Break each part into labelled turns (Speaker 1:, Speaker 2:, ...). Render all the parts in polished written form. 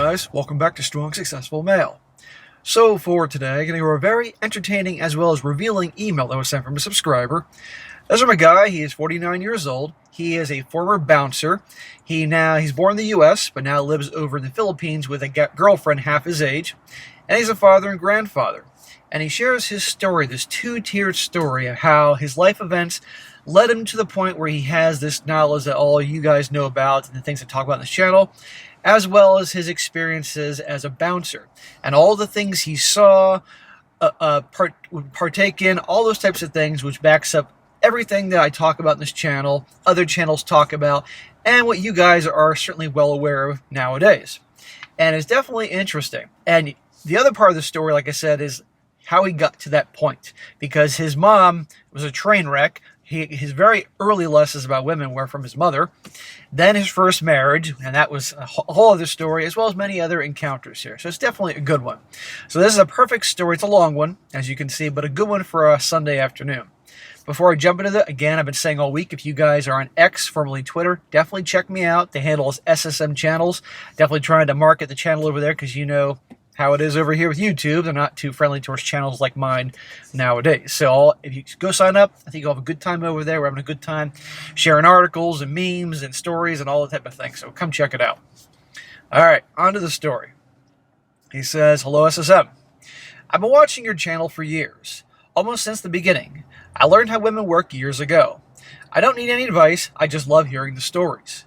Speaker 1: guys, welcome back to Strong Successful Male. So for today, I'm going to go over a very entertaining as well as revealing email that was sent from a subscriber. This is from a guy. He is 49 years old. He is a former bouncer. He's born in the U.S., but now lives over in the Philippines with a girlfriend half his age. And he's a father and grandfather. And he shares his story, this two-tiered story of how his life events led him to the point where he has this knowledge that all you guys know about and the things I talk about on this channel, as well as his experiences as a bouncer and all the things he saw, partake in, all those types of things, which backs up everything that I talk about in this channel, other channels talk about, and what you guys are certainly well aware of nowadays. And it's definitely interesting. And the other part of the story, like I said, is how he got to that point, because his mom was a train wreck. His very early lessons about women were from his mother, then his first marriage, and that was a whole other story, as well as many other encounters here. So it's definitely a good one. So this is a perfect story. It's a long one, as you can see, but a good one for a Sunday afternoon. Before I jump into that, again, I've been saying all week, if you guys are on X, formerly Twitter, definitely check me out. The handle is SSM Channels. Definitely trying to market the channel over there, because you know how it is over here with YouTube. They're not too friendly towards channels like mine nowadays. So if you go sign up, I think you'll have a good time over there. We're having a good time sharing articles and memes and stories and all that type of thing. So come check it out. All right, on to the story. He says, "Hello, SSM. I've been watching your channel for years, almost since the beginning. I learned how women work years ago. I don't need any advice. I just love hearing the stories.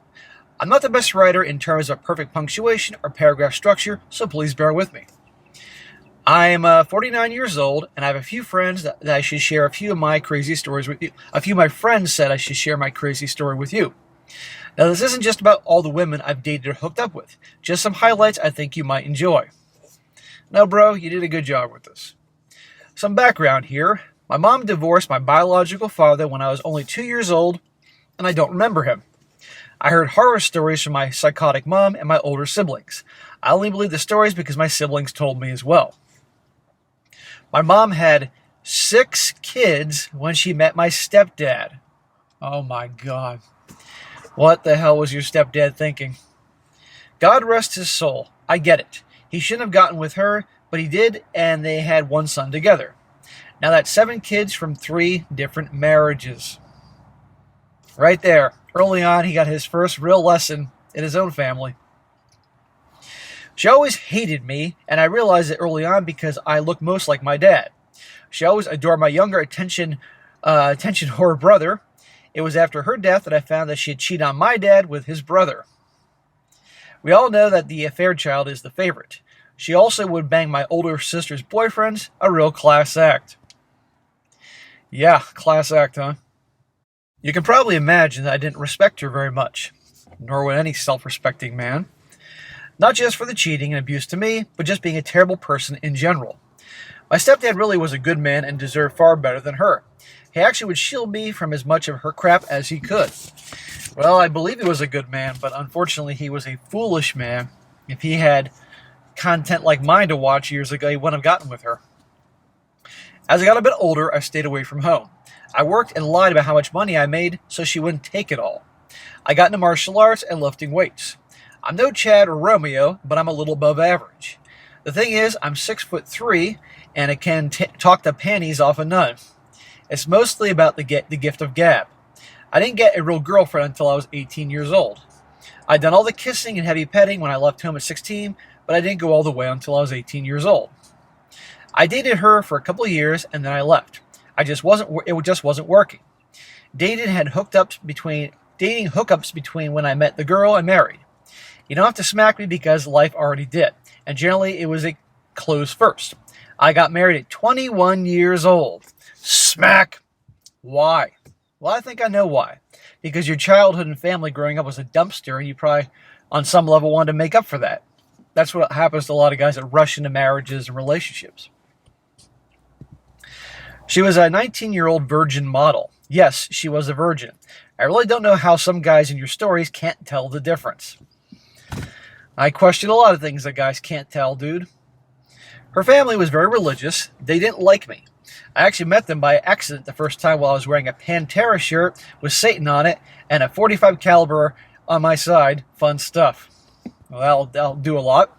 Speaker 1: I'm not the best writer in terms of perfect punctuation or paragraph structure, so please bear with me. I'm 49 years old, and I have a few friends that I should share a few of my crazy stories with you. A few of my friends said I should share my crazy story with you. Now, this isn't just about all the women I've dated or hooked up with. Just some highlights I think you might enjoy. No, bro, you did a good job with this. Some background here. My mom divorced my biological father when I was only 2 years old, and I don't remember him. I heard horror stories from my psychotic mom and my older siblings. I only believe the stories because my siblings told me as well. My mom had 6 kids when she met my stepdad. Oh my God. What the hell was your stepdad thinking? God rest his soul. I get it. He shouldn't have gotten with her, but he did, and they had 1 son together. Now that's 7 kids from 3 different marriages. Right there. Early on, he got his first real lesson in his own family. She always hated me, and I realized it early on because I looked most like my dad. She always adored my younger attention whore brother. It was after her death that I found that she had cheated on my dad with his brother. We all know that the affair child is the favorite. She also would bang my older sister's boyfriends, a real class act. Yeah, class act, huh? You can probably imagine that I didn't respect her very much, nor would any self-respecting man. Not just for the cheating and abuse to me, but just being a terrible person in general. My stepdad really was a good man and deserved far better than her. He actually would shield me from as much of her crap as he could. Well, I believe he was a good man, but unfortunately he was a foolish man. If he had content like mine to watch years ago, he wouldn't have gotten with her. As I got a bit older, I stayed away from home. I worked and lied about how much money I made so she wouldn't take it all. I got into martial arts and lifting weights. I'm no Chad or Romeo, but I'm a little above average. The thing is, I'm 6'3", and I can talk the panties off a nun. It's mostly about the gift of gab. I didn't get a real girlfriend until I was 18 years old. I'd done all the kissing and heavy petting when I left home at 16, but I didn't go all the way until I was 18 years old. I dated her for a couple of years, and then I left. It just wasn't working. Dating hookups between when I met the girl and married. You don't have to smack me because life already did. And generally it was a close first. I got married at 21 years old. Smack. Why? Well, I think I know why. Because your childhood and family growing up was a dumpster, and you probably on some level wanted to make up for that. That's what happens to a lot of guys that rush into marriages and relationships. She was a 19-year-old virgin model. Yes, she was a virgin. I really don't know how some guys in your stories can't tell the difference. I question a lot of things that guys can't tell, dude. Her family was very religious. They didn't like me. I actually met them by accident the first time while I was wearing a Pantera shirt with Satan on it and a .45 caliber on my side. Fun stuff. Well, that'll do a lot.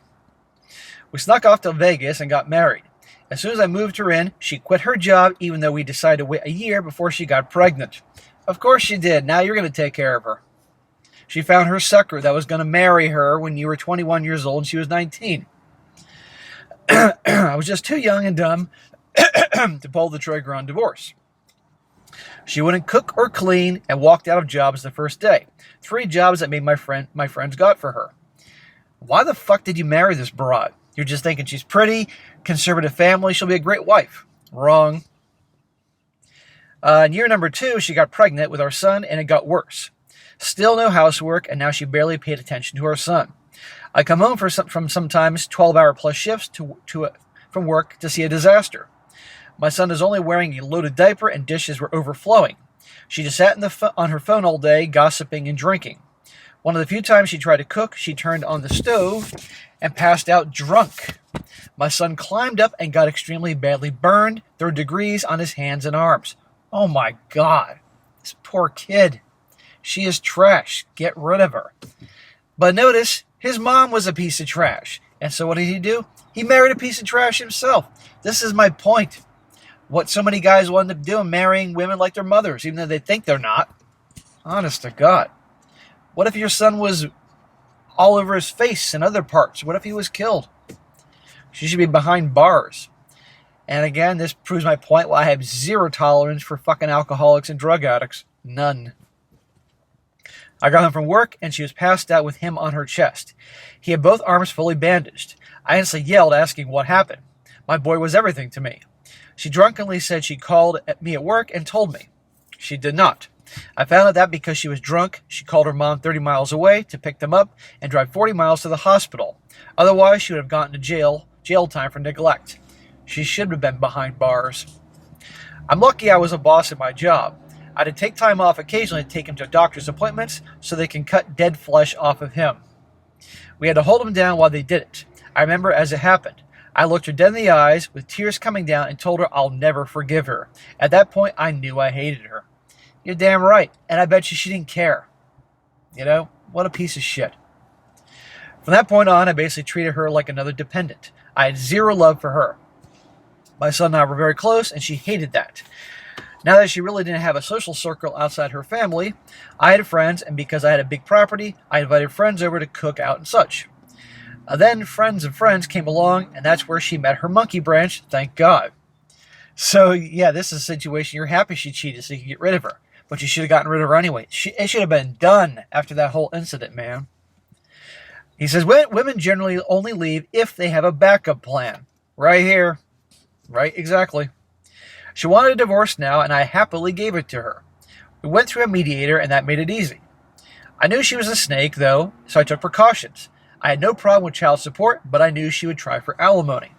Speaker 1: We snuck off to Vegas and got married. As soon as I moved her in, she quit her job even though we decided to wait a year before she got pregnant. Of course she did. Now you're going to take care of her. She found her sucker that was going to marry her when you were 21 years old and she was 19. I was just too young and dumb to pull the trigger on divorce. She wouldn't cook or clean and walked out of jobs the first day. 3 jobs that made my friends got for her. Why the fuck did you marry this broad? You're just thinking she's pretty, conservative family, she'll be a great wife. Wrong. In year number 2, she got pregnant with our son and it got worse. Still no housework, and now she barely paid attention to our son. I come home from sometimes 12-hour plus shifts from work to see a disaster. My son is only wearing a loaded diaper and dishes were overflowing. She just sat on her phone all day, gossiping and drinking. One of the few times she tried to cook, she turned on the stove and passed out drunk. My son climbed up and got extremely badly burned, 3rd degrees on his hands and arms. Oh my God, this poor kid. She is trash. Get rid of her. But notice, his mom was a piece of trash. And so what did he do? He married a piece of trash himself. This is my point. What so many guys will end up doing, marrying women like their mothers, even though they think they're not. Honest to God. What if your son was all over his face and other parts? What if he was killed? She should be behind bars. And again, this proves my point why I have 0 tolerance for fucking alcoholics and drug addicts. None. I got home from work and she was passed out with him on her chest. He had both arms fully bandaged. I instantly yelled, asking what happened. My boy was everything to me. She drunkenly said she called at me at work and told me. She did not. I found out that because she was drunk, she called her mom 30 miles away to pick them up and drive 40 miles to the hospital. Otherwise, she would have gotten to jail time for neglect. She should have been behind bars. I'm lucky I was a boss at my job. I had to take time off occasionally to take him to doctor's appointments so they can cut dead flesh off of him. We had to hold him down while they did it. I remember as it happened. I looked her dead in the eyes with tears coming down and told her I'll never forgive her. At that point, I knew I hated her. You're damn right, and I bet you she didn't care. You know, what a piece of shit. From that point on, I basically treated her like another dependent. I had 0 love for her. My son and I were very close, and she hated that. Now that she really didn't have a social circle outside her family, I had friends, and because I had a big property, I invited friends over to cook out and such. Then friends of friends came along, and that's where she met her monkey branch, thank God. So, yeah, this is a situation you're happy she cheated so you can get rid of her. But you should have gotten rid of her anyway. It should have been done after that whole incident, man. He says, women generally only leave if they have a backup plan. Right here. Right, exactly. She wanted a divorce now, and I happily gave it to her. We went through a mediator, and that made it easy. I knew she was a snake, though, so I took precautions. I had no problem with child support, but I knew she would try for alimony.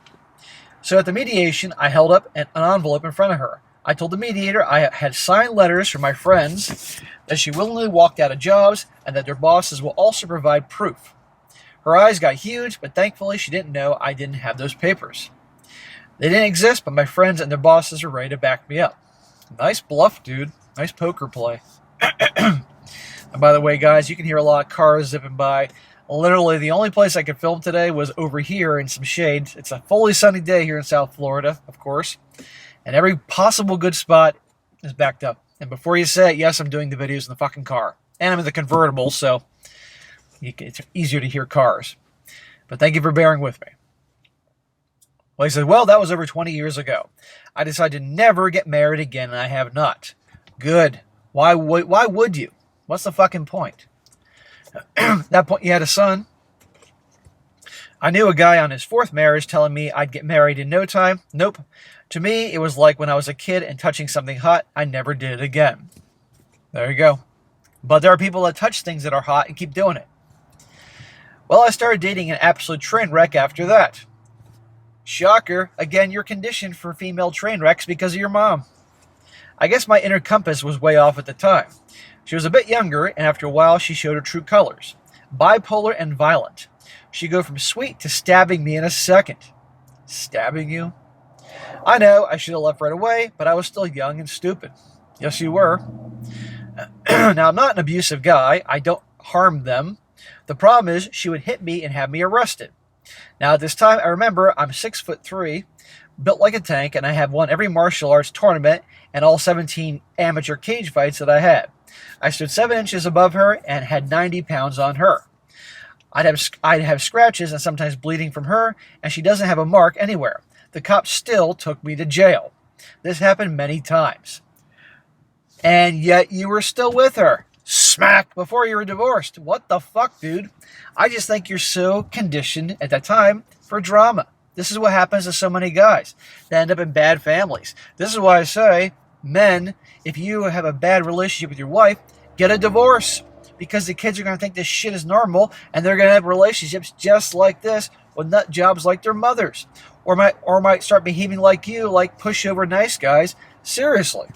Speaker 1: So at the mediation, I held up an envelope in front of her. I told the mediator I had signed letters from my friends that she willingly walked out of jobs and that their bosses will also provide proof. Her eyes got huge, but thankfully she didn't know I didn't have those papers. They didn't exist, but my friends and their bosses were ready to back me up. Nice bluff, dude. Nice poker play. And by the way, guys, you can hear a lot of cars zipping by. Literally, the only place I could film today was over here in some shade. It's a fully sunny day here in South Florida, of course. And every possible good spot is backed up. And before you say it, yes, I'm doing the videos in the fucking car. And I'm in the convertible, so it's easier to hear cars. But thank you for bearing with me. Well, he said, well, that was over 20 years ago. I decided to never get married again, and I have not. Good. Why would you? What's the fucking point? At that point, you had a son. I knew a guy on his 4th marriage telling me I'd get married in no time. Nope. To me, it was like when I was a kid and touching something hot, I never did it again. There you go. But there are people that touch things that are hot and keep doing it. Well, I started dating an absolute train wreck after that. Shocker. Again, you're conditioned for female train wrecks because of your mom. I guess my inner compass was way off at the time. She was a bit younger, and after a while, she showed her true colors. Bipolar and violent. She'd go from sweet to stabbing me in a second. Stabbing you? I know, I should have left right away, but I was still young and stupid. Yes, you were. Now, I'm not an abusive guy. I don't harm them. The problem is, she would hit me and have me arrested. Now at this time, I remember I'm 6'3", built like a tank, and I have won every martial arts tournament and all 17 amateur cage fights that I had. I stood 7 inches above her and had 90 pounds on her. I'd have scratches and sometimes bleeding from her, and she doesn't have a mark anywhere. The cops still took me to jail. This happened many times. And yet you were still with her. Smack! Before you were divorced. What the fuck, dude? I just think you're so conditioned at that time for drama. This is what happens to so many guys. They end up in bad families. This is why I say, men, if you have a bad relationship with your wife, get a divorce. Because the kids are going to think this shit is normal, and they're going to have relationships just like this with nut jobs like their mothers. Or might start behaving like you, like pushover nice guys. Seriously.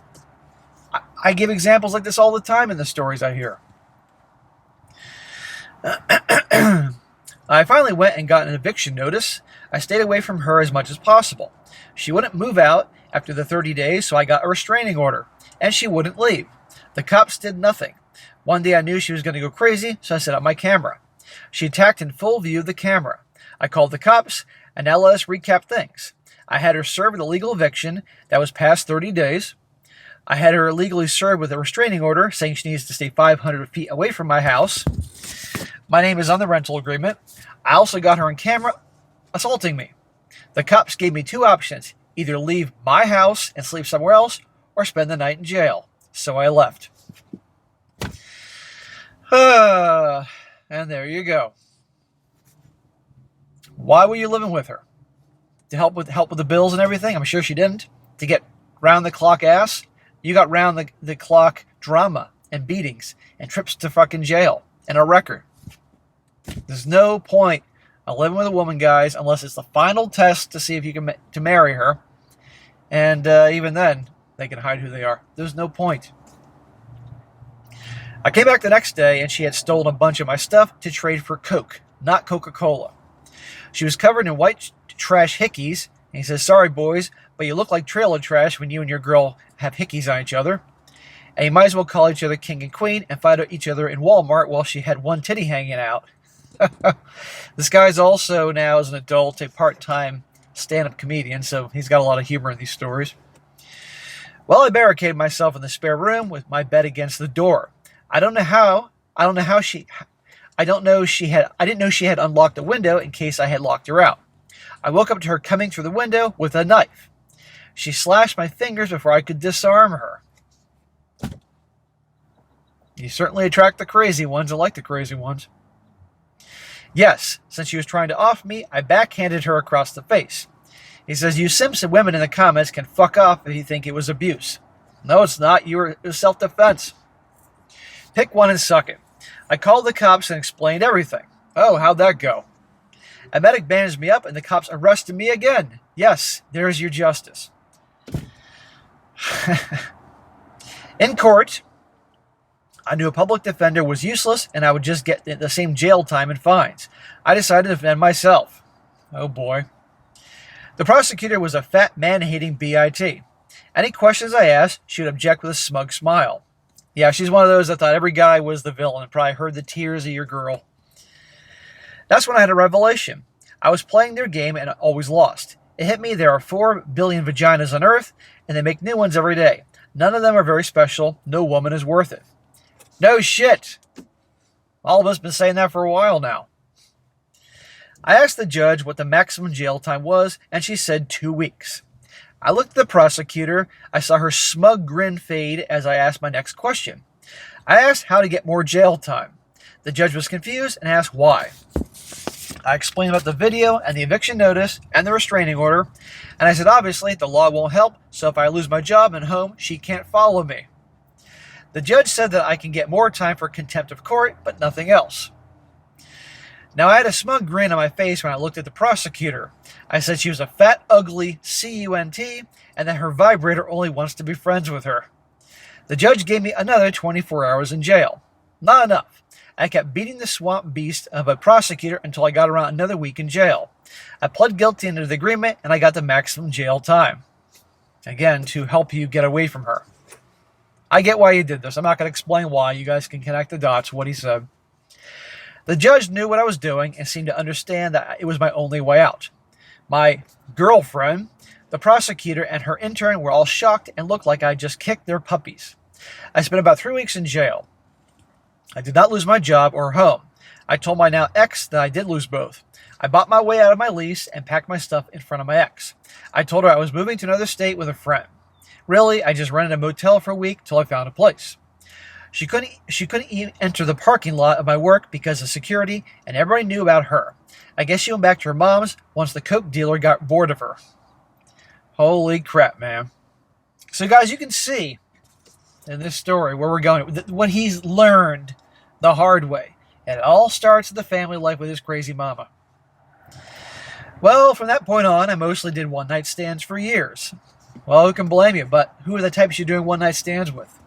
Speaker 1: I give examples like this all the time in the stories I hear. I finally went and got an eviction notice. I stayed away from her as much as possible. She wouldn't move out after the 30 days, so I got a restraining order. And she wouldn't leave. The cops did nothing. One day I knew she was going to go crazy, so I set up my camera. She attacked in full view of the camera. I called the cops, and now let us recap things. I had her served with a legal eviction that was past 30 days. I had her illegally served with a restraining order saying she needs to stay 500 feet away from my house. My name is on the rental agreement. I also got her on camera assaulting me. The cops gave me 2 options, either leave my house and sleep somewhere else or spend the night in jail. So I left. And there you go. Why were you living with her? To help with the bills and everything? I'm sure she didn't. To get round-the-clock ass? You got round-the-clock drama and beatings and trips to fucking jail and a record. There's no point of living with a woman, guys, unless it's the final test to see if you can to marry her. And even then, they can hide who they are. There's no point. I came back the next day, and she had stolen a bunch of my stuff to trade for Coke, not Coca-Cola. She was covered in white trash hickeys, and he says, "Sorry, boys, but you look like trailer trash when you and your girl have hickeys on each other. And you might as well call each other king and queen and fight each other in Walmart while she had one titty hanging out." This guy's also now, as an adult, a part-time stand-up comedian, so he's got a lot of humor in these stories. Well, I barricaded myself in the spare room with my bed against the door. I didn't know she had unlocked the window in case I had locked her out. I woke up to her coming through the window with a knife. She slashed my fingers before I could disarm her. You certainly attract the crazy ones. I like the crazy ones. Yes, since she was trying to off me, I backhanded her across the face. He says, "You Simpson women in the comments can fuck off if you think it was abuse." No, it's not. It was self-defense. Pick one and suck it. I called the cops and explained everything. Oh, how'd that go? A medic bandaged me up and the cops arrested me again. Yes, there's your justice. In court, I knew a public defender was useless and I would just get the same jail time and fines. I decided to defend myself. Oh boy. The prosecutor was a fat, man-hating BIT. Any questions I asked, she would object with a smug smile. Yeah, she's one of those that thought every guy was the villain and probably heard the tears of your girl. That's when I had a revelation. I was playing their game and always lost. It hit me there are 4 billion vaginas on Earth, and they make new ones every day. None of them are very special. No woman is worth it. No shit. All of us have been saying that for a while now. I asked the judge what the maximum jail time was, and she said 2 weeks. I looked at the prosecutor. I saw her smug grin fade as I asked my next question. I asked how to get more jail time. The judge was confused and asked why. I explained about the video and the eviction notice and the restraining order, and I said obviously the law won't help, so if I lose my job and home, she can't follow me. The judge said that I can get more time for contempt of court, but nothing else. Now, I had a smug grin on my face when I looked at the prosecutor. I said she was a fat, ugly cunt, and that her vibrator only wants to be friends with her. The judge gave me another 24 hours in jail. Not enough. I kept beating the swamp beast of a prosecutor until I got around another week in jail. I pled guilty under the agreement, and I got the maximum jail time. Again, to help you get away from her. I get why he did this. I'm not going to explain why. You guys can connect the dots, what he said. The judge knew what I was doing and seemed to understand that it was my only way out. My girlfriend, the prosecutor, and her intern were all shocked and looked like I just kicked their puppies. I spent about 3 weeks in jail. I did not lose my job or home. I told my now ex that I did lose both. I bought my way out of my lease and packed my stuff in front of my ex. I told her I was moving to another state with a friend. Really, I just rented a motel for a week till I found a place. She couldn't even enter the parking lot of my work because of security, and everybody knew about her. I guess she went back to her mom's once the coke dealer got bored of her. Holy crap, man. So guys, you can see in this story where we're going, what he's learned the hard way. And it all starts in the family life with his crazy mama. Well, from that point on, I mostly did one-night stands for years. Well, who can blame you, but who are the types you're doing one-night stands with?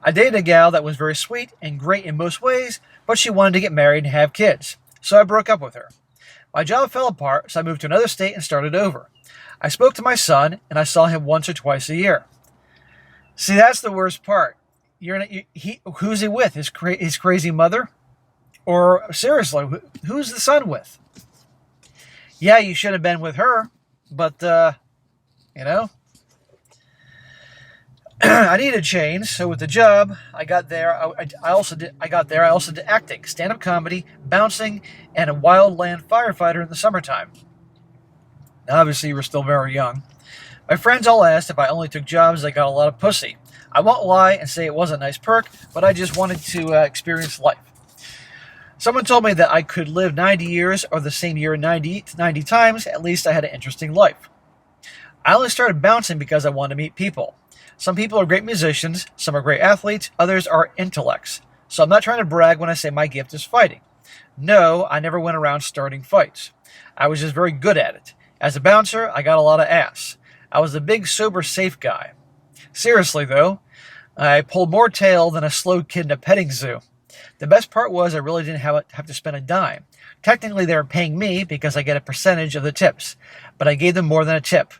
Speaker 1: I dated a gal that was very sweet and great in most ways, but she wanted to get married and have kids, so I broke up with her. My job fell apart, so I moved to another state and started over. I spoke to my son, and I saw him once or twice a year. See, that's the worst part. Who's he with? His crazy mother? Or, seriously, who's the son with? Yeah, you should have been with her, but, I needed a change, so with the job I got there, I also did acting, stand-up comedy, bouncing, and a wildland firefighter in the summertime. Obviously, you were still very young. My friends all asked if I only took jobs that got a lot of pussy. I won't lie and say it was a nice perk, but I just wanted to experience life. Someone told me that I could live 90 years or the same year 90 times. At least I had an interesting life. I only started bouncing because I wanted to meet people. Some people are great musicians, some are great athletes, others are intellects. So I'm not trying to brag when I say my gift is fighting. No, I never went around starting fights. I was just very good at it. As a bouncer, I got a lot of ass. I was the big, sober, safe guy. Seriously, though, I pulled more tail than a slow kid in a petting zoo. The best part was I really didn't have to spend a dime. Technically, they were paying me because I get a percentage of the tips, but I gave them more than a tip.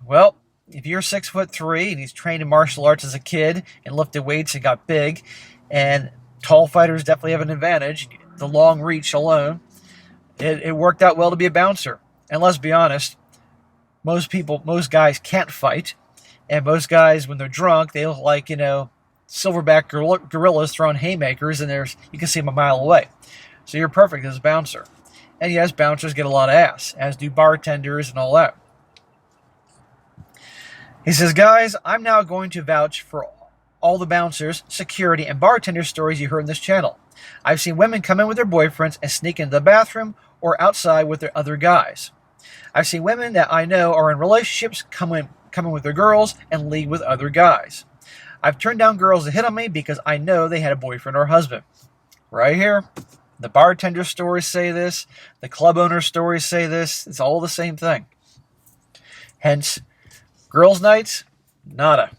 Speaker 1: Well, if you're 6'3" and he's trained in martial arts as a kid and lifted weights and got big, and tall fighters definitely have an advantage, the long reach alone, it worked out well to be a bouncer. And let's be honest, most guys can't fight, and most guys, when they're drunk, they look like, silverback gorillas throwing haymakers, and you can see them a mile away. So you're perfect as a bouncer. And yes, bouncers get a lot of ass, as do bartenders and all that. He says, guys, I'm now going to vouch for all the bouncers, security, and bartender stories you heard in this channel. I've seen women come in with their boyfriends and sneak into the bathroom or outside with their other guys. I've seen women that I know are in relationships come in with their girls and leave with other guys. I've turned down girls that hit on me because I know they had a boyfriend or husband. Right here, the bartender stories say this, the club owner stories say this, it's all the same thing. Hence, girls' nights, nada.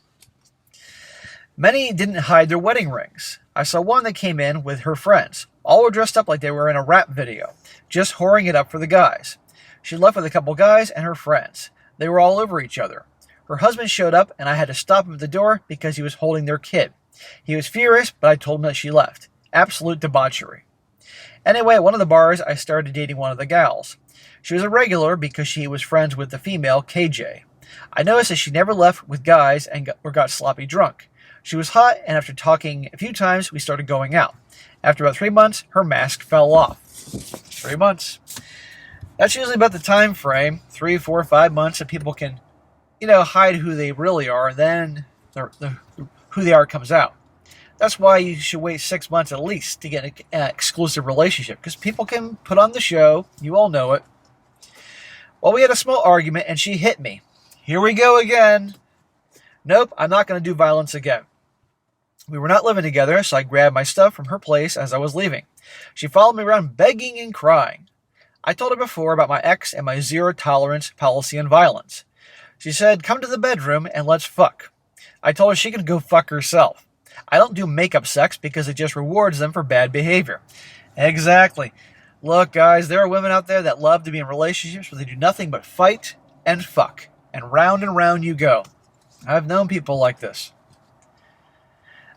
Speaker 1: Many didn't hide their wedding rings. I saw one that came in with her friends. All were dressed up like they were in a rap video, just whoring it up for the guys. She left with a couple guys and her friends. They were all over each other. Her husband showed up and I had to stop him at the door because he was holding their kid. He was furious, but I told him that she left. Absolute debauchery. Anyway, at one of the bars, I started dating one of the gals. She was a regular because she was friends with the female, KJ. I noticed that she never left with guys or got sloppy drunk. She was hot, and after talking a few times, we started going out. After about 3 months, her mask fell off. 3 months. That's usually about the time frame, 3, 4, 5 months, that people can, hide who they really are, and then who they are comes out. That's why you should wait 6 months at least to get an exclusive relationship, because people can put on the show. You all know it. Well, we had a small argument, and she hit me. Here we go again. Nope, I'm not going to do violence again. We were not living together, so I grabbed my stuff from her place as I was leaving. She followed me around begging and crying. I told her before about my ex and my zero-tolerance policy on violence. She said, come to the bedroom and let's fuck. I told her she could go fuck herself. I don't do makeup sex because it just rewards them for bad behavior. Exactly. Look, guys, there are women out there that love to be in relationships where they do nothing but fight and fuck. And round you go. I've known people like this.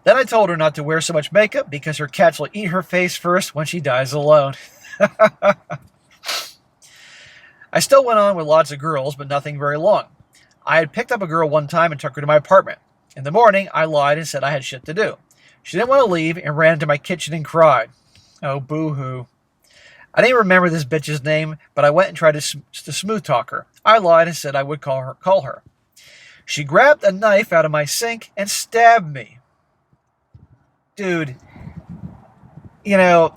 Speaker 1: Then I told her not to wear so much makeup because her cats will eat her face first when she dies alone. I still went on with lots of girls, but nothing very long. I had picked up a girl one time and took her to my apartment. In the morning, I lied and said I had shit to do. She didn't want to leave and ran into my kitchen and cried. Oh, boo-hoo. I didn't remember this bitch's name, but I went and tried to smooth talk her. I lied and said I would call her. She grabbed a knife out of my sink and stabbed me. Dude, a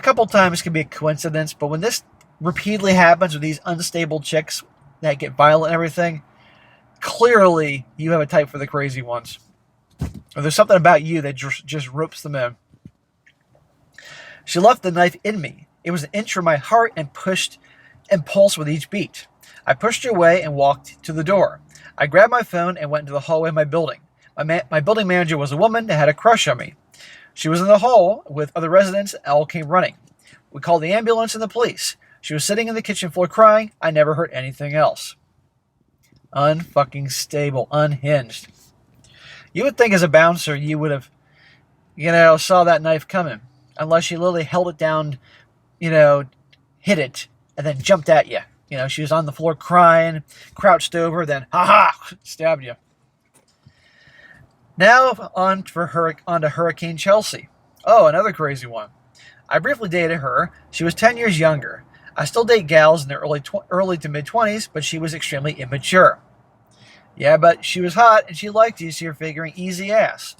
Speaker 1: couple times can be a coincidence, but when this repeatedly happens with these unstable chicks that get violent and everything, clearly you have a type for the crazy ones. Or there's something about you that just ropes them in. She left the knife in me. It was an inch from my heart and pulsed with each beat. I pushed her away and walked to the door. I grabbed my phone and went into the hallway of my building. My building manager was a woman that had a crush on me. She was in the hall with other residents and all came running. We called the ambulance and the police. She was sitting in the kitchen floor crying. I never heard anything else. Unfucking stable, unhinged. You would think as a bouncer you would have, saw that knife coming. Unless she literally held it down, hit it, and then jumped at you. She was on the floor crying, crouched over, then, stabbed you. Now on to Hurricane Chelsea. Oh, another crazy one. I briefly dated her. She was 10 years younger. I still date gals in their early to mid-20s, but she was extremely immature. Yeah, but she was hot, and she liked you, so you're figuring easy ass.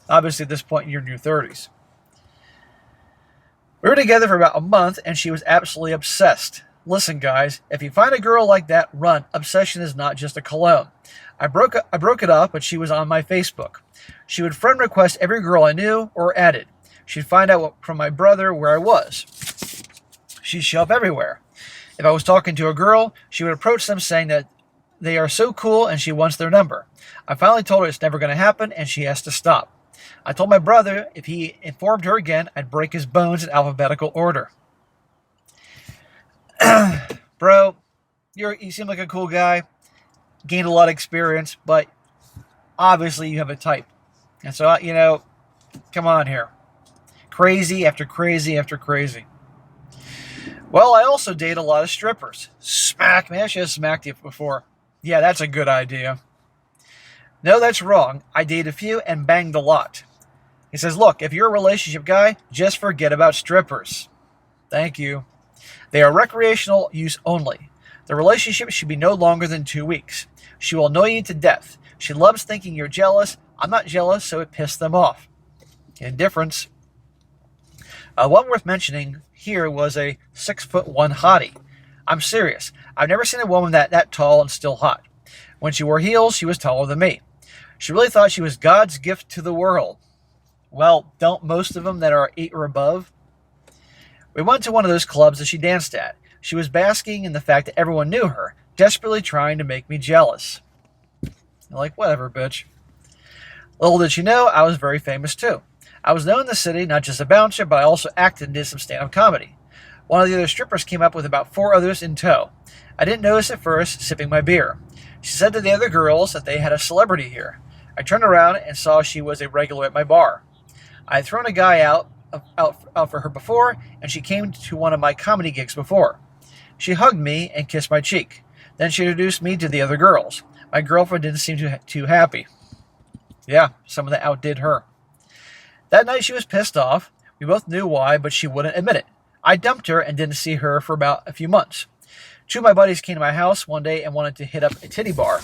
Speaker 1: Obviously, at this point, you're in your 30s. We were together for about a month, and she was absolutely obsessed. Listen, guys, if you find a girl like that, run. Obsession is not just a cologne. I broke it off, but she was on my Facebook. She would friend request every girl I knew or added. She'd find out from my brother where I was. She'd show up everywhere. If I was talking to a girl, she would approach them saying that they are so cool and she wants their number. I finally told her it's never going to happen and she has to stop. I told my brother if he informed her again, I'd break his bones in alphabetical order. Bro, you seem like a cool guy. Gained a lot of experience, but obviously you have a type. And so, come on here. Crazy after crazy after crazy. Well, I also date a lot of strippers. Smack me. I should have smacked you before. Yeah, that's a good idea. No, that's wrong. I date a few and banged a lot. He says, look, if you're a relationship guy, just forget about strippers. Thank you. They are recreational use only. The relationship should be no longer than 2 weeks. She will annoy you to death. She loves thinking you're jealous. I'm not jealous, so it pissed them off. Indifference. One worth mentioning here was a 6'1" hottie. I'm serious. I've never seen a woman that tall and still hot. When she wore heels, she was taller than me. She really thought she was God's gift to the world. Well, don't most of them that are 8 or above? We went to one of those clubs that she danced at. She was basking in the fact that everyone knew her, desperately trying to make me jealous. I'm like, whatever, bitch. Little did she know, I was very famous too. I was known in the city, not just a bouncer, but I also acted and did some stand-up comedy. One of the other strippers came up with about 4 others in tow. I didn't notice at first, sipping my beer. She said to the other girls that they had a celebrity here. I turned around and saw she was a regular at my bar. I had thrown a guy out for her before, and she came to one of my comedy gigs before. She hugged me and kissed my cheek. Then she introduced me to the other girls. My girlfriend didn't seem too happy. Yeah, someone that outdid her. That night she was pissed off. We both knew why, but she wouldn't admit it. I dumped her and didn't see her for about a few months. 2 of my buddies came to my house one day and wanted to hit up a titty bar.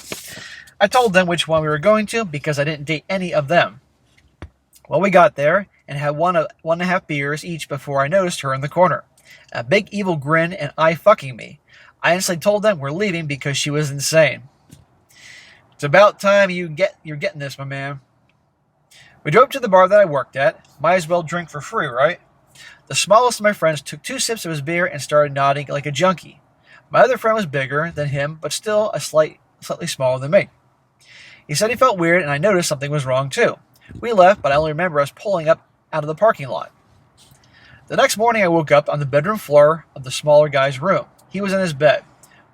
Speaker 1: I told them which one we were going to because I didn't date any of them. Well, we got there and had 1.5 beers each before I noticed her in the corner. A big evil grin and eye fucking me. I instantly told them we're leaving because she was insane. It's about time you're getting this, my man. We drove to the bar that I worked at. Might as well drink for free, right? The smallest of my friends took 2 sips of his beer and started nodding like a junkie. My other friend was bigger than him, but still slightly smaller than me. He said he felt weird, and I noticed something was wrong too. We left, but I only remember us pulling up out of the parking lot. The next morning, I woke up on the bedroom floor of the smaller guy's room. He was in his bed.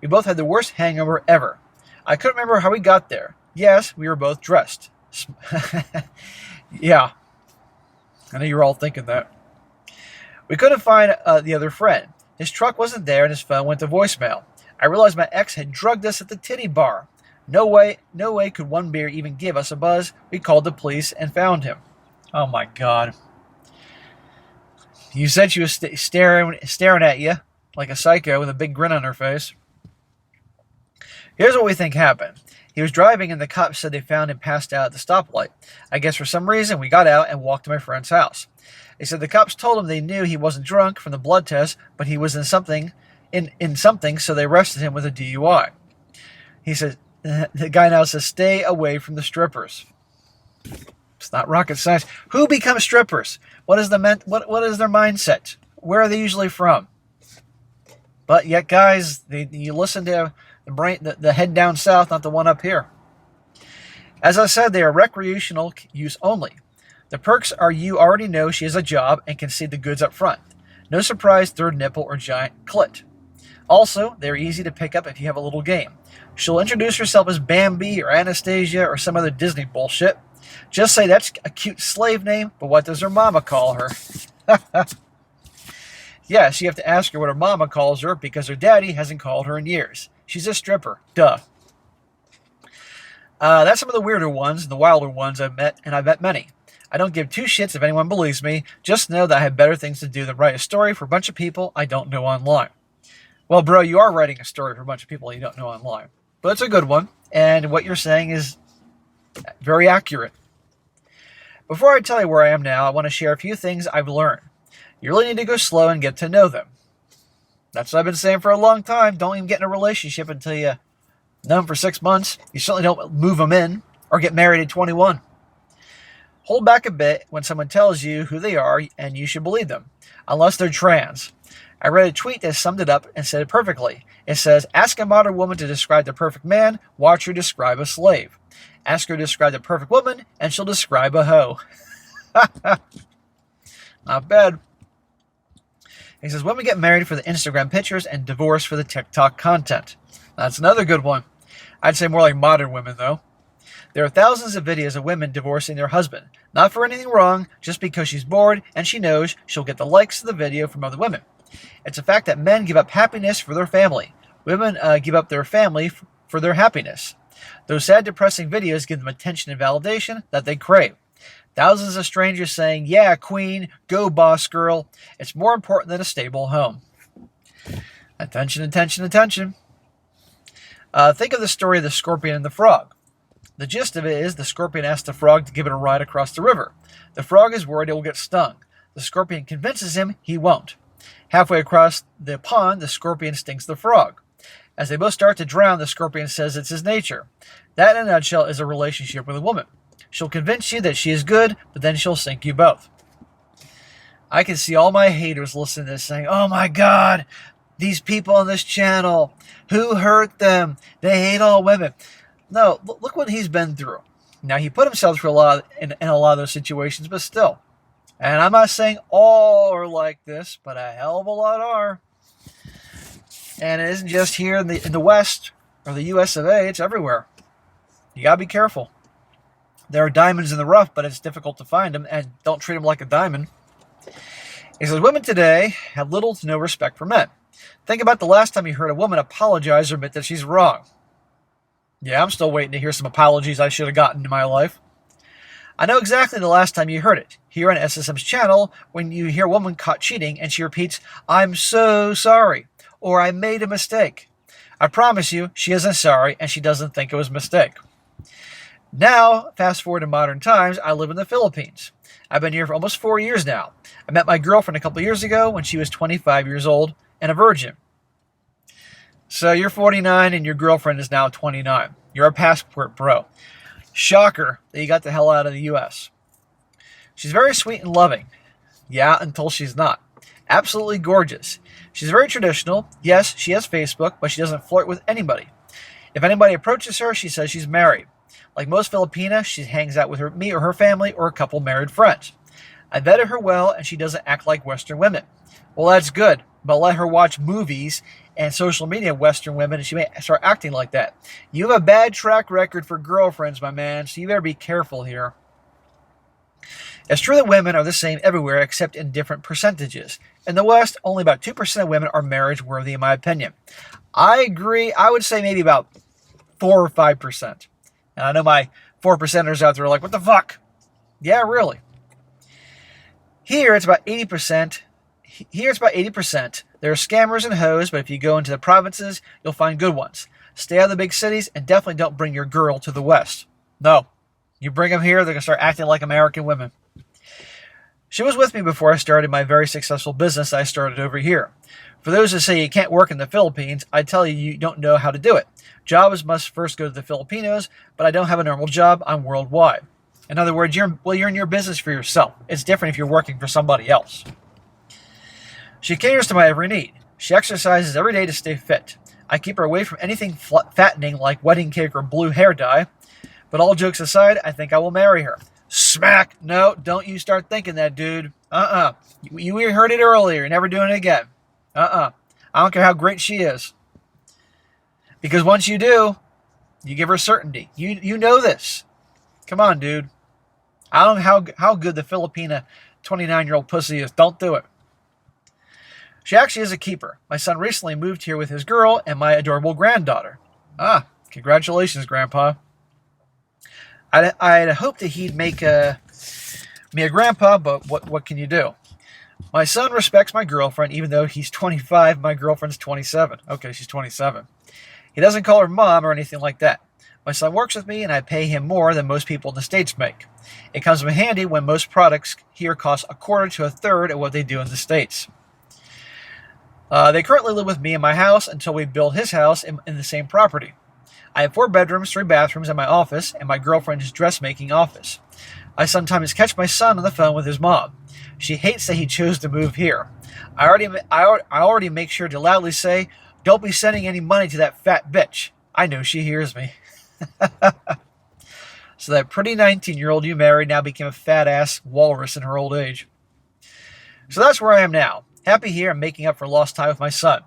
Speaker 1: We both had the worst hangover ever. I couldn't remember how we got there. Yes, we were both dressed. Yeah, I know you're all thinking that. We couldn't find the other friend. His truck wasn't there and his phone went to voicemail. I realized my ex had drugged us at the titty bar. No way could one beer even give us a buzz. We called the police and found him. Oh my God. You said she was staring at you like a psycho with a big grin on her face. Here's what we think happened. He was driving and the cops said they found him passed out at the stoplight. I guess for some reason we got out and walked to my friend's house. They said the cops told him they knew he wasn't drunk from the blood test, but he was in something, so they arrested him with a DUI. He said, the guy now says, stay away from the strippers. It's not rocket science. Who becomes strippers? What is their mindset? Where are they usually from? But yet, guys, you listen to the head down south, not the one up here. As I said, they are recreational use only. The perks are you already know she has a job and can see the goods up front. No surprise third nipple or giant clit. Also, they're easy to pick up if you have a little game. She'll introduce herself as Bambi or Anastasia or some other Disney bullshit. Just say that's a cute slave name, but what does her mama call her? Yes, you have to ask her what her mama calls her because her daddy hasn't called her in years. She's a stripper. Duh. That's some of the weirder ones, the wilder ones I've met, and I've met many. I don't give two shits if anyone believes me. Just know that I have better things to do than write a story for a bunch of people I don't know online. Well, bro, you are writing a story for a bunch of people you don't know online. But it's a good one, and what you're saying is very accurate. Before I tell you where I am now, I want to share a few things I've learned. You really need to go slow and get to know them. That's what I've been saying for a long time. Don't even get in a relationship until you know them for 6 months. You certainly don't move them in or get married at 21. Hold back a bit when someone tells you who they are, and you should believe them, unless they're trans. I read a tweet that summed it up and said it perfectly. It says, ask a modern woman to describe the perfect man, watch her describe a slave. Ask her to describe the perfect woman, and she'll describe a hoe. Not bad. He says, women get married for the Instagram pictures and divorce for the TikTok content. That's another good one. I'd say more like modern women, though. There are thousands of videos of women divorcing their husband, not for anything wrong, just because she's bored and she knows she'll get the likes of the video from other women. It's a fact that men give up happiness for their family. Women give up their family for their happiness. Those sad, depressing videos give them attention and validation that they crave. Thousands of strangers saying, yeah, queen, go boss girl. It's more important than a stable home. Attention, attention, attention. Think of the story of the scorpion and the frog. The gist of it is the scorpion asks the frog to give it a ride across the river. The frog is worried it will get stung. The scorpion convinces him he won't. Halfway across the pond, the scorpion stings the frog. As they both start to drown, the scorpion says it's his nature. That, in a nutshell, is a relationship with a woman. She'll convince you that she is good, but then she'll sink you both. I can see all my haters listening to this saying, oh my God, these people on this channel, who hurt them? They hate all women. No, look what he's been through. Now, he put himself through in a lot of those situations, but still. And I'm not saying all are like this, but a hell of a lot are. And it isn't just here in the West or the US of A, it's everywhere. You gotta be careful. There are diamonds in the rough, but it's difficult to find them, and don't treat them like a diamond. He says, women today have little to no respect for men. Think about the last time you heard a woman apologize or admit that she's wrong. Yeah, I'm still waiting to hear some apologies I should have gotten in my life. I know exactly the last time you heard it. Here on SSM's channel, when you hear a woman caught cheating and she repeats, I'm so sorry, or I made a mistake. I promise you, she isn't sorry and she doesn't think it was a mistake. Now, fast forward to modern times, I live in the Philippines. I've been here for almost 4 years now. I met my girlfriend a couple years ago when she was 25 years old and a virgin. So you're 49 and your girlfriend is now 29. You're a passport bro. Shocker that you got the hell out of the U.S. She's very sweet and loving. Yeah, until she's not. Absolutely gorgeous. She's very traditional. Yes, she has Facebook, but she doesn't flirt with anybody. If anybody approaches her, she says she's married. Like most Filipinas, she hangs out with me or her family or a couple married friends. I vetted her well, and she doesn't act like Western women. Well, that's good, but let her watch movies and social media Western women, and she may start acting like that. You have a bad track record for girlfriends, my man, so you better be careful here. It's true that women are the same everywhere except in different percentages. In the West, only about 2% of women are marriage worthy in my opinion. I agree. I would say maybe about 4 or 5%. And I know my 4%ers out there are like, what the fuck? Yeah, really. Here it's about 80%. There are scammers and hoes, but if you go into the provinces, you'll find good ones. Stay out of the big cities and definitely don't bring your girl to the West. No. You bring them here, they're going to start acting like American women. She was with me before I started my very successful business I started over here. For those who say you can't work in the Philippines, I tell you, you don't know how to do it. Jobs must first go to the Filipinos, but I don't have a normal job. I'm worldwide. In other words, you're in your business for yourself. It's different if you're working for somebody else. She caters to my every need. She exercises every day to stay fit. I keep her away from anything fattening like wedding cake or blue hair dye. But all jokes aside, I think I will marry her. Smack! No, don't you start thinking that, dude. You heard it earlier. You're never doing it again. I don't care how great she is. Because once you do, you give her certainty. You know this. Come on, dude. I don't know how good the Filipina 29-year-old pussy is. Don't do it. She actually is a keeper. My son recently moved here with his girl and my adorable granddaughter. Congratulations, Grandpa. I'd hoped that he'd make me a grandpa, but what can you do? My son respects my girlfriend, even though he's 25. My girlfriend's 27. Okay, she's 27. He doesn't call her mom or anything like that. My son works with me, and I pay him more than most people in the States make. It comes in handy when most products here cost a quarter to a third of what they do in the States. They currently live with me in my house until we build his house in the same property. I have 4 bedrooms, 3 bathrooms, and my office, and my girlfriend's dressmaking office. I sometimes catch my son on the phone with his mom. She hates that he chose to move here. I already make sure to loudly say, "Don't be sending any money to that fat bitch." I know she hears me. So that pretty 19-year-old you married now became a fat-ass walrus in her old age. So that's where I am now. Happy here and making up for lost time with my son.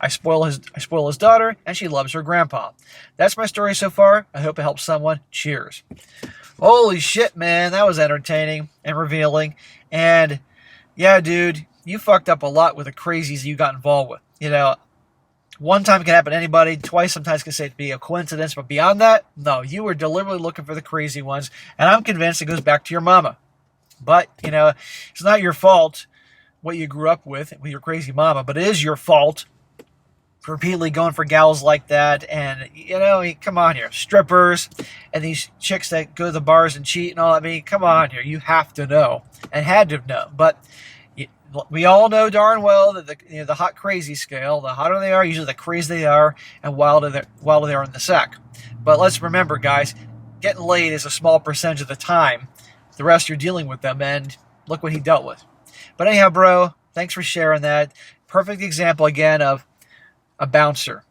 Speaker 1: I spoil his daughter, and she loves her grandpa. That's my story so far. I hope it helps someone. Cheers. Holy shit, man. That was entertaining and revealing. And, yeah, dude, you fucked up a lot with the crazies you got involved with. You know, one time it can happen to anybody. Twice sometimes can say it be a coincidence. But beyond that, no, you were deliberately looking for the crazy ones. And I'm convinced it goes back to your mama. But, you know, it's not your fault what you grew up with your crazy mama. But it is your fault for repeatedly going for gals like that. And, you know, come on here. Strippers and these chicks that go to the bars and cheat and all. I mean, come on here. You have to know and had to have known. But we all know darn well that the hot crazy scale, the hotter they are, usually the crazier they are, and wilder they are in the sack. But let's remember, guys, getting laid is a small percentage of the time. The rest you're dealing with them, and look what he dealt with. But anyhow, bro, thanks for sharing that. Perfect example again of a bouncer.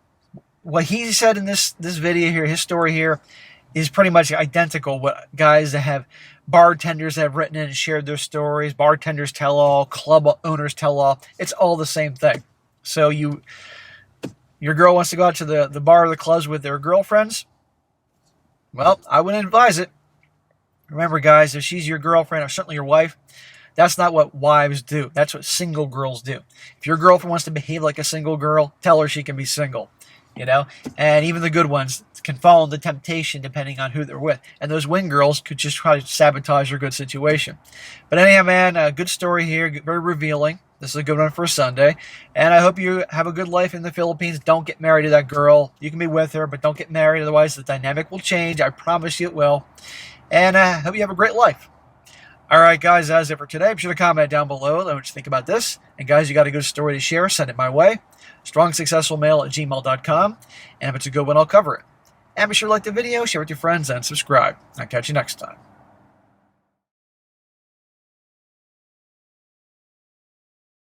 Speaker 1: What he said in this video here, his story here, is pretty much identical what guys that have bartenders that have written in and shared their stories, bartenders tell all, club owners tell all. It's all the same thing. So your girl wants to go out to the bar or the clubs with their girlfriends. Well, I wouldn't advise it. Remember, guys, if she's your girlfriend or certainly your wife, that's not what wives do. That's what single girls do. If your girlfriend wants to behave like a single girl, tell her she can be single, you know? And even the good ones can fall into temptation depending on who they're with. And those wing girls could just try to sabotage your good situation. But anyhow, man, a good story here, very revealing. This is a good one for a Sunday. And I hope you have a good life in the Philippines. Don't get married to that girl. You can be with her, but don't get married. Otherwise, the dynamic will change. I promise you it will. And I hope you have a great life. All right, guys, that's it for today. Be sure to comment down below. Let me know what you think about this. And, guys, you got a good story to share, send it my way. strongsuccessfulmale@gmail.com. And if it's a good one, I'll cover it. And be sure to like the video, share it with your friends, and subscribe. I'll catch you next time.